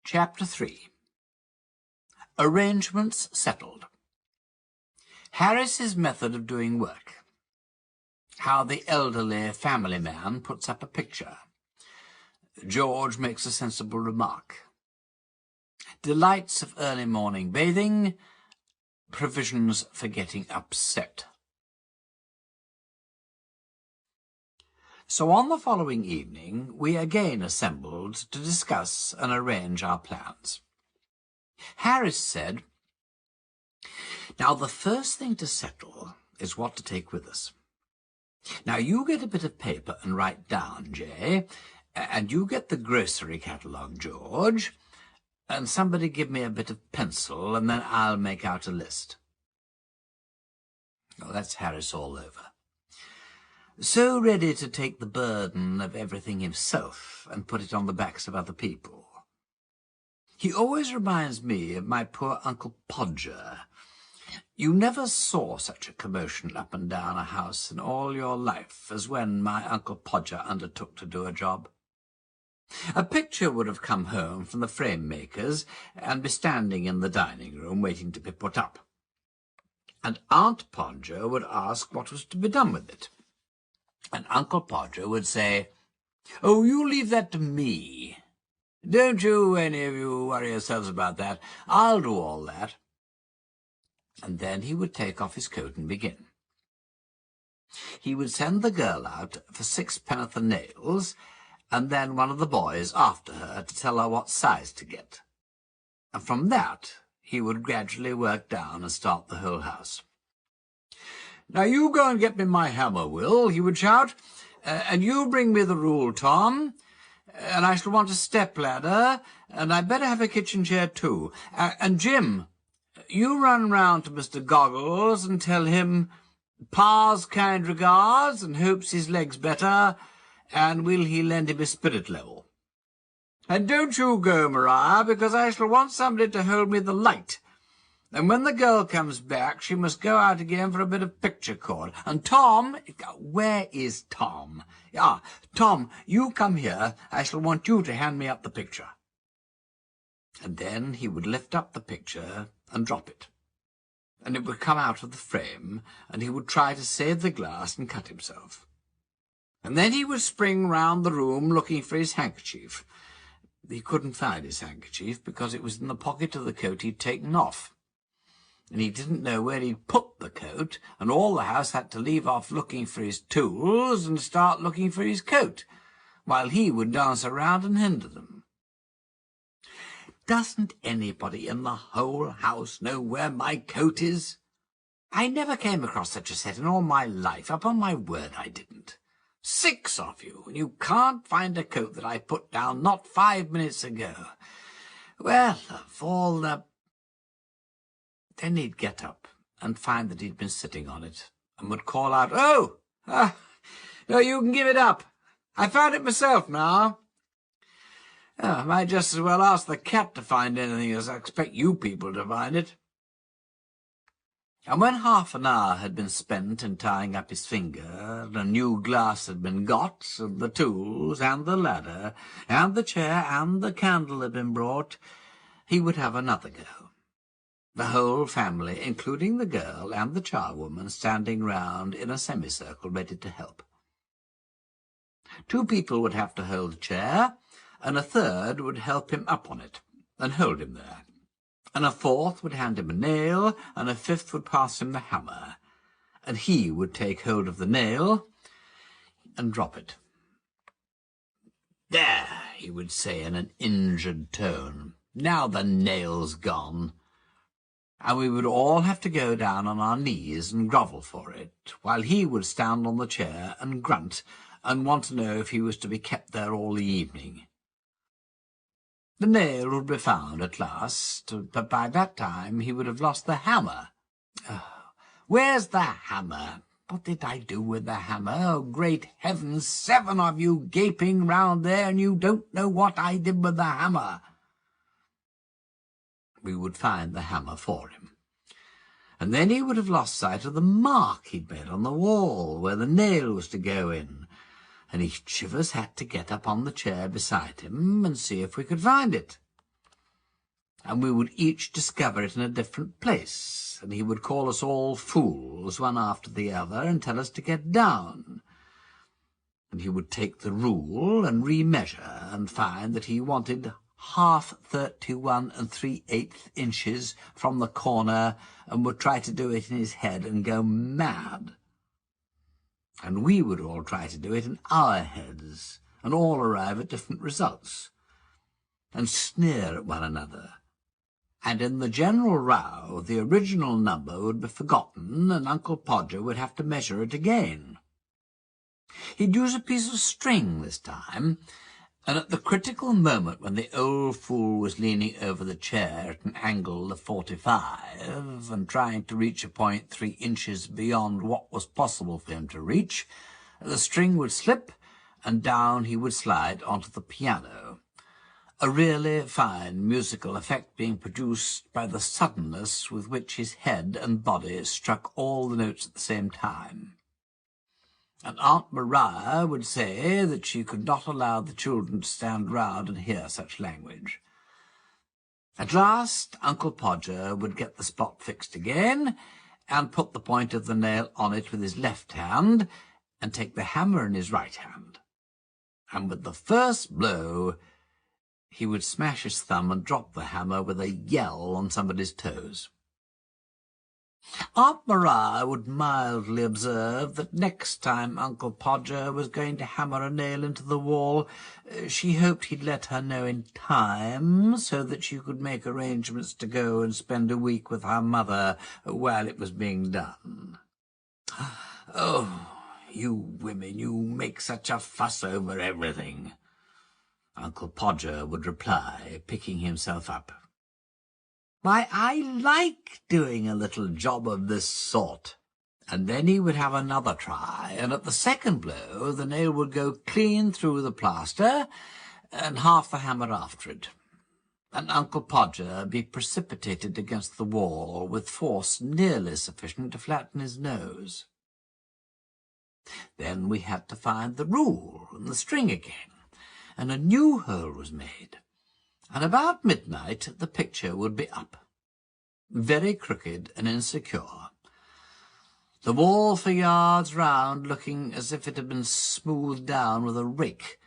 Chapter 3. Arrangements settled. Harris's method of doing work. How the elderly family man puts up a picture. George makes a sensible remark. Delights of early morning bathing. Provisions for getting upset. So on the following evening we again assembled to discuss and arrange our plans. Harris said, "Now the first thing to settle is what to take with us. Now you get a bit of paper and write down, Jay, and you get the grocery catalogue, George, and somebody give me a bit of pencil, and then I'll make out a list." Well, that's Harris all over. So ready to take the burden of everything himself and put it on the backs of other people. He always reminds me of my poor Uncle Podger. You never saw such a commotion up and down a house in all your life as when my Uncle Podger undertook to do a job. A picture would have come home from the frame-makers and be standing in the dining-room waiting to be put up. And Aunt Podger would ask what was to be done with it. And Uncle Podger would say, "Oh, you leave that to me. Don't you any of you worry yourselves about that. I'll do all that." And then he would take off his coat and begin. He would send the girl out for 6 nails, and then one of the boys after her to tell her what size to get. And from that he would gradually work down and start the whole house. "Now you go and get me my hammer, Will," he would shout, "and you bring me the rule, Tom, and I shall want a step-ladder, and I'd better have a kitchen chair too. And Jim, you run round to Mr. Goggles and tell him Pa's kind regards and hopes his leg's better, and will he lend him his spirit level. And don't you go, Maria, because I shall want somebody to hold me the light. And when the girl comes back, she must go out again for a bit of picture cord. And Tom—" "Where is Tom?" "Tom, you come here. I shall want you to hand me up the picture." And then he would lift up the picture and drop it, and it would come out of the frame, and he would try to save the glass and cut himself. And then he would spring round the room looking for his handkerchief. He couldn't find his handkerchief because it was in the pocket of the coat he'd taken off. And he didn't know where he'd put the coat, and all the house had to leave off looking for his tools and start looking for his coat, while he would dance around and hinder them. "Doesn't anybody in the whole house know where my coat is? I never came across such a set in all my life. Upon my word, I didn't. 6 of you, and you can't find a coat that I put down not 5 minutes ago. Well, of all the—" Then he'd get up and find that he'd been sitting on it, and would call out, No, you can give it up. I found it myself now." I might just as well ask the cat to find anything as I expect you people to find it. And when half an hour had been spent in tying up his finger, and a new glass had been got, and the tools, and the ladder, and the chair, and the candle had been brought, he would have another go. The whole family, including the girl and the charwoman, standing round in a semicircle ready to help. 2 people would have to hold the chair, and a third would help him up on it, and hold him there. And a 4th would hand him a nail, and a 5th would pass him the hammer, and he would take hold of the nail and drop it. "There," he would say in an injured tone, "now the nail's gone." And we would all have to go down on our knees and grovel for it, while he would stand on the chair and grunt and want to know if he was to be kept there all the evening. The nail would be found at last, but by that time he would have lost the hammer. Where's the hammer? What did I do with the hammer? Oh, great heavens, 7 of you gaping round there, and you don't know what I did with the hammer. We would find the hammer for him, and then he would have lost sight of the mark he'd made on the wall where the nail was to go in, and each of us had to get up on the chair beside him and see if we could find it. and we would each discover it in a different place, and he would call us all fools, one after the other, and tell us to get down. And he would take the rule and remeasure, and find that he wanted half 31 3/8 inches from the corner, and would try to do it in his head and go mad. And we would all try to do it in our heads, and all arrive at different results, and sneer at one another. And in the general row, the original number would be forgotten, and Uncle Podger would have to measure it again. He'd use a piece of string this time, and at the critical moment when the old fool was leaning over the chair at an angle of 45 and trying to reach a point 3 inches beyond what was possible for him to reach, the string would slip and down he would slide onto the piano, a really fine musical effect being produced by the suddenness with which his head and body struck all the notes at the same time. And Aunt Maria would say that she could not allow the children to stand round and hear such language. At last, Uncle Podger would get the spot fixed again, and put the point of the nail on it with his left hand, and take the hammer in his right hand. And with the first blow, he would smash his thumb and drop the hammer with a yell on somebody's toes. Aunt Maria would mildly observe that next time Uncle Podger was going to hammer a nail into the wall, she hoped he'd let her know in time, so that she could make arrangements to go and spend a week with her mother while it was being done. "Oh, you women, you make such a fuss over everything," Uncle Podger would reply, picking himself up. "Why, I like doing a little job of this sort." And then he would have another try, and at the second blow the nail would go clean through the plaster, and half the hammer after it, and Uncle Podger be precipitated against the wall with force nearly sufficient to flatten his nose. Then we had to find the rule and the string again, and a new hole was made, and about midnight the picture would be up, very crooked and insecure, the wall for yards round looking as if it had been smoothed down with a rake,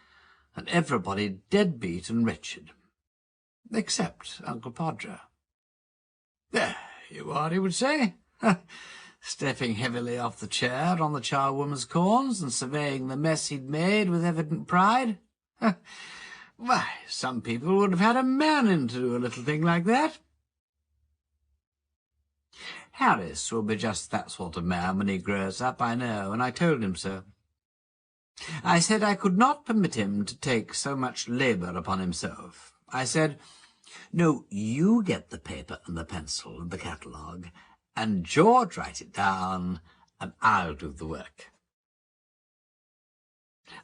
and everybody dead beat and wretched, except Uncle Podger. "There you are," he would say, stepping heavily off the chair on the charwoman's corns and surveying the mess he'd made with evident pride. "Why, some people would have had a man in to do a little thing like that." Harris will be just that sort of man when he grows up, I know, and I told him so. I said I could not permit him to take so much labour upon himself. I said, "No, you get the paper and the pencil and the catalogue, and George write it down, and I'll do the work."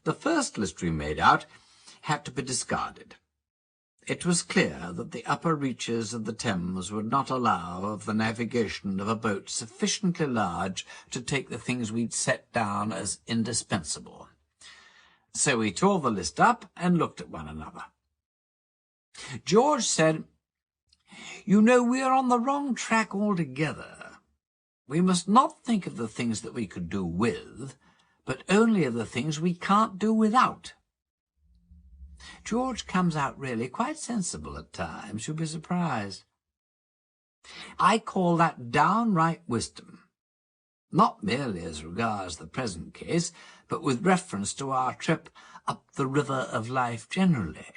The first list we made out had to be discarded. It was clear that the upper reaches of the Thames would not allow of the navigation of a boat sufficiently large to take the things we'd set down as indispensable. So we tore the list up and looked at one another. George said, "You know, we are on the wrong track altogether. We must not think of the things that we could do with, but only of the things we can't do without." George comes out really quite sensible at times. You'll be surprised. I call that downright wisdom, not merely as regards the present case, but with reference to our trip up the river of life generally.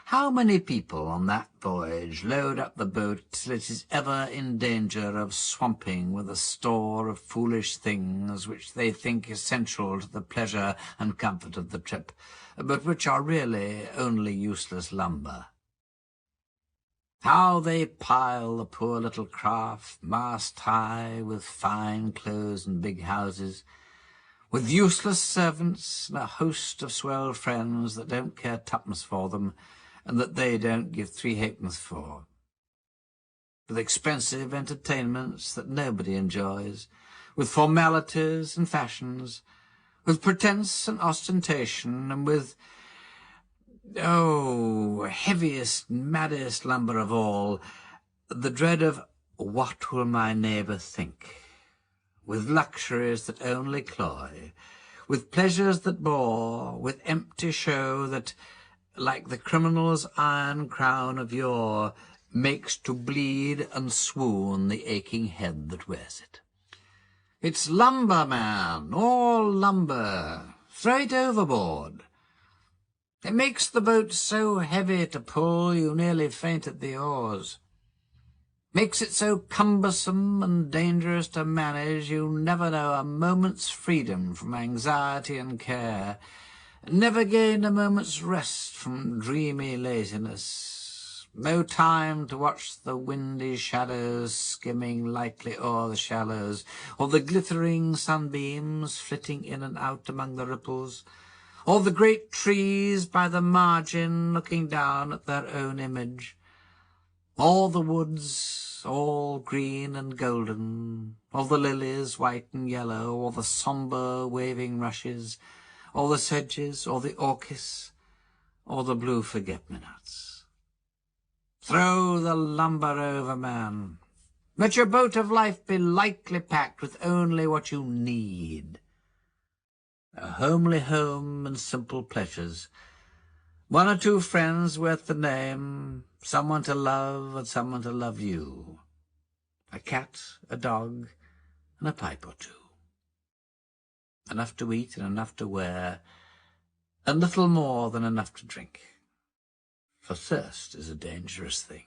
How many people on that voyage load up the boat till it is ever in danger of swamping with a store of foolish things which they think essential to the pleasure and comfort of the trip, but which are really only useless lumber? How they pile the poor little craft mast-high with fine clothes and big houses, with useless servants and a host of swell friends that don't care twopence for them, and that they don't give 3 halfpence for, with expensive entertainments that nobody enjoys, with formalities and fashions, with pretence and ostentation, and with, oh, heaviest, maddest lumber of all, the dread of what will my neighbour think, with luxuries that only cloy, with pleasures that bore, with empty show that, like the criminal's iron crown of yore, makes to bleed and swoon the aching head that wears it. It's lumber, man, all lumber. Throw it overboard. It makes the boat so heavy to pull you nearly faint at the oars. Makes it so cumbersome and dangerous to manage you never know a moment's freedom from anxiety and care, never gain a moment's rest from dreamy laziness, no time to watch the windy shadows skimming lightly o'er the shallows, or the glittering sunbeams flitting in and out among the ripples, or the great trees by the margin looking down at their own image, all the woods, all green and golden, all the lilies white and yellow, or the sombre waving rushes, or the sedges, or the orchis, or the blue forget-me-nots. Throw the lumber over, man. Let your boat of life be lightly packed with only what you need. A homely home and simple pleasures, one or two friends worth the name, someone to love and someone to love you, a cat, a dog, and a pipe or two. Enough to eat and enough to wear, and little more than enough to drink, for thirst is a dangerous thing.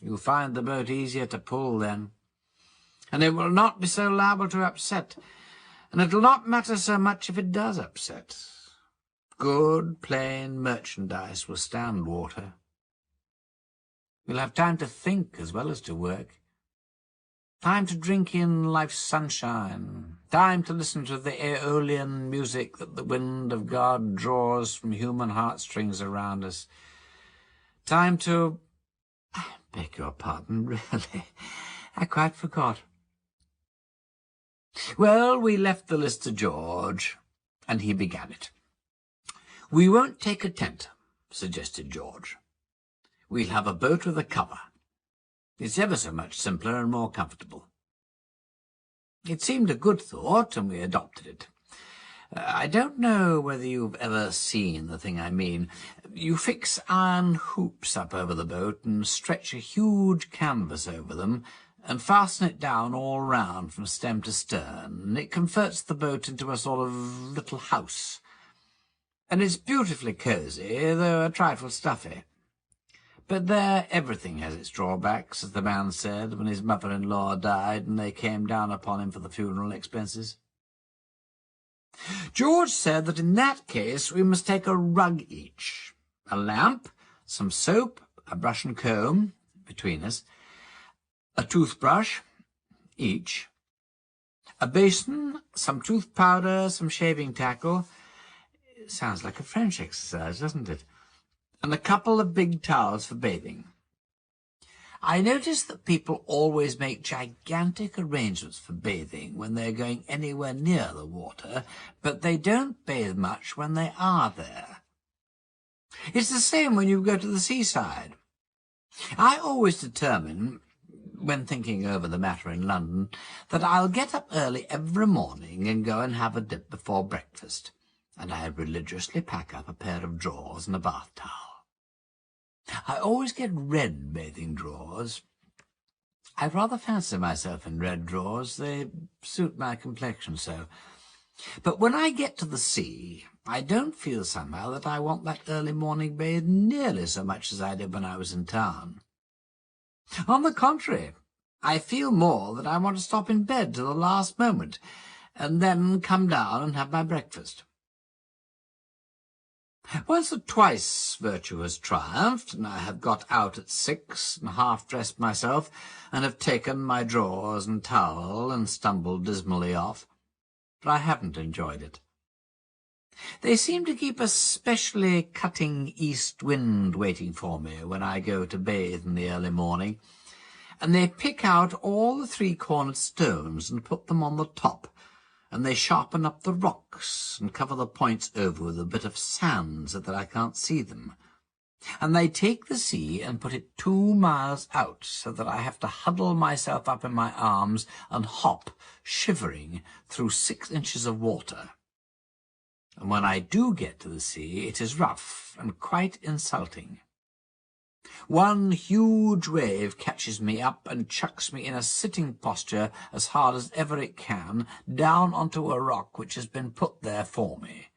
You'll find the boat easier to pull then, and it will not be so liable to upset, and it will not matter so much if it does upset. Good, plain merchandise will stand water. You'll have time to think as well as to work, time to drink in life's sunshine, time to listen to the aeolian music that the wind of God draws from human heartstrings around us, time to... I beg your pardon, really, I quite forgot. Well, we left the list to George, and he began it. We won't take a tent, suggested George. We'll have a boat with a cover. It's ever so much simpler and more comfortable. It seemed a good thought, and we adopted it. I don't know whether you've ever seen the thing I mean. You fix iron hoops up over the boat and stretch a huge canvas over them and fasten it down all round from stem to stern, and it converts the boat into a sort of little house. And it's beautifully cosy, though a trifle stuffy. But there everything has its drawbacks, as the man said when his mother-in-law died and they came down upon him for the funeral expenses. George said that in that case we must take a rug each, a lamp, some soap, a brush and comb, between us, a toothbrush, each, a basin, some tooth powder, some shaving tackle. It sounds like a French exercise, doesn't it? And a couple of big towels for bathing. I notice that people always make gigantic arrangements for bathing when they're going anywhere near the water, but they don't bathe much when they are there. It's the same when you go to the seaside. I always determine, when thinking over the matter in London, that I'll get up early every morning and go and have a dip before breakfast, and I religiously pack up a pair of drawers and a bath towel. I always get red bathing drawers. I rather fancy myself in red drawers. They suit my complexion so. But when I get to the sea, I don't feel somehow that I want that early morning bathe nearly so much as I did when I was in town. On the contrary, I feel more that I want to stop in bed till the last moment, and then come down and have my breakfast. Once or twice virtue has triumphed, and I have got out at 6 and half-dressed myself, and have taken my drawers and towel and stumbled dismally off, but I haven't enjoyed it. They seem to keep a specially cutting east wind waiting for me when I go to bathe in the early morning, and they pick out all the 3-cornered stones and put them on the top, and they sharpen up the rocks and cover the points over with a bit of sand so that I can't see them. And they take the sea and put it 2 miles out so that I have to huddle myself up in my arms and hop, shivering, through 6 inches of water. And when I do get to the sea, it is rough and quite insulting. One huge wave catches me up and chucks me in a sitting posture as hard as ever it can, down onto a rock which has been put there for me.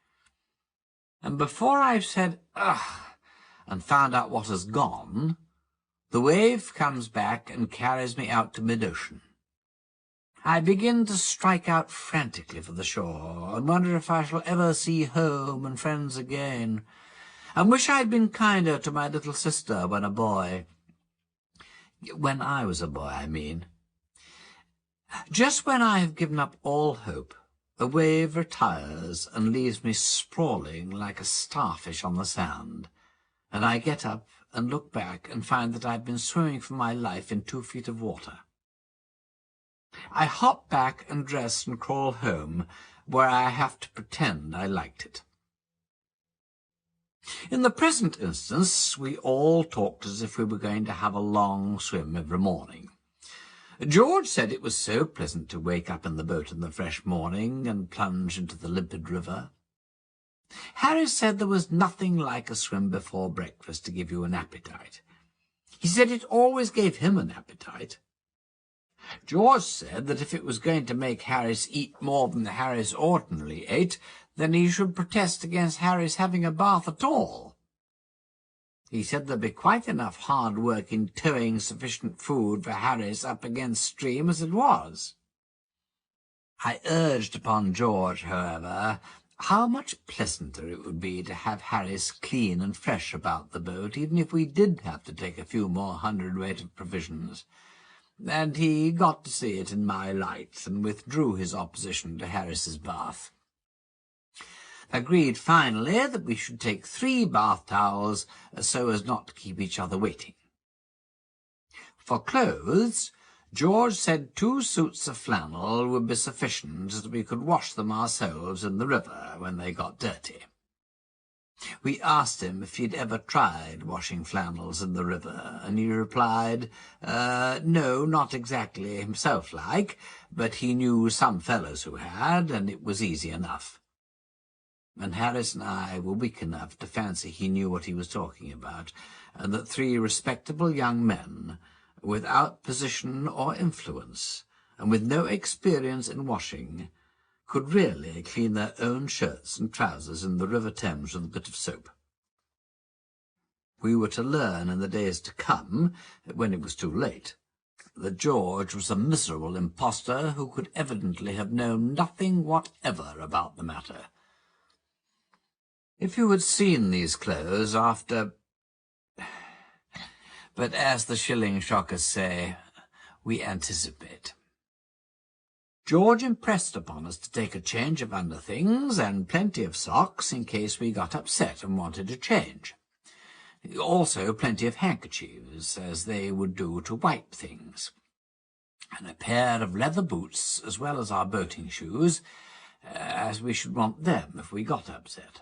And before I've said, ugh, and found out what has gone, the wave comes back and carries me out to mid-ocean. I begin to strike out frantically for the shore, and wonder if I shall ever see home and friends again, and wish I'd been kinder to my little sister when a boy. When I was a boy, I mean. Just when I have given up all hope, the wave retires and leaves me sprawling like a starfish on the sand, and I get up and look back and find that I've been swimming for my life in 2 feet of water. I hop back and dress and crawl home, where I have to pretend I liked it. In the present instance, we all talked as if we were going to have a long swim every morning. George said it was so pleasant to wake up in the boat in the fresh morning and plunge into the limpid river. Harry said there was nothing like a swim before breakfast to give you an appetite. He said it always gave him an appetite. George said that if it was going to make Harris eat more than Harris ordinarily ate, then he should protest against Harris having a bath at all. He said there'd be quite enough hard work in towing sufficient food for Harris up against stream as it was. I urged upon George, however, how much pleasanter it would be to have Harris clean and fresh about the boat, even if we did have to take a few more hundredweight of provisions. And he got to see it in my light, and withdrew his opposition to Harris's bath. Agreed finally that we should take 3 bath towels so as not to keep each other waiting. For clothes, George said 2 suits of flannel would be sufficient, as we could wash them ourselves in the river when they got dirty. We asked him if he'd ever tried washing flannels in the river, and he replied, no, not exactly himself-like, but he knew some fellows who had, and it was easy enough. And Harris and I were weak enough to fancy he knew what he was talking about, and that 3 respectable young men, without position or influence, and with no experience in washing, could really clean their own shirts and trousers in the River Thames with a bit of soap. We were to learn in the days to come, when it was too late, that George was a miserable impostor who could evidently have known nothing whatever about the matter. If you had seen these clothes after... But as the shilling shockers say, we anticipate. George impressed upon us to take a change of underthings and plenty of socks in case we got upset and wanted to change. Also plenty of handkerchiefs, as they would do to wipe things. And a pair of leather boots, as well as our boating shoes, as we should want them if we got upset.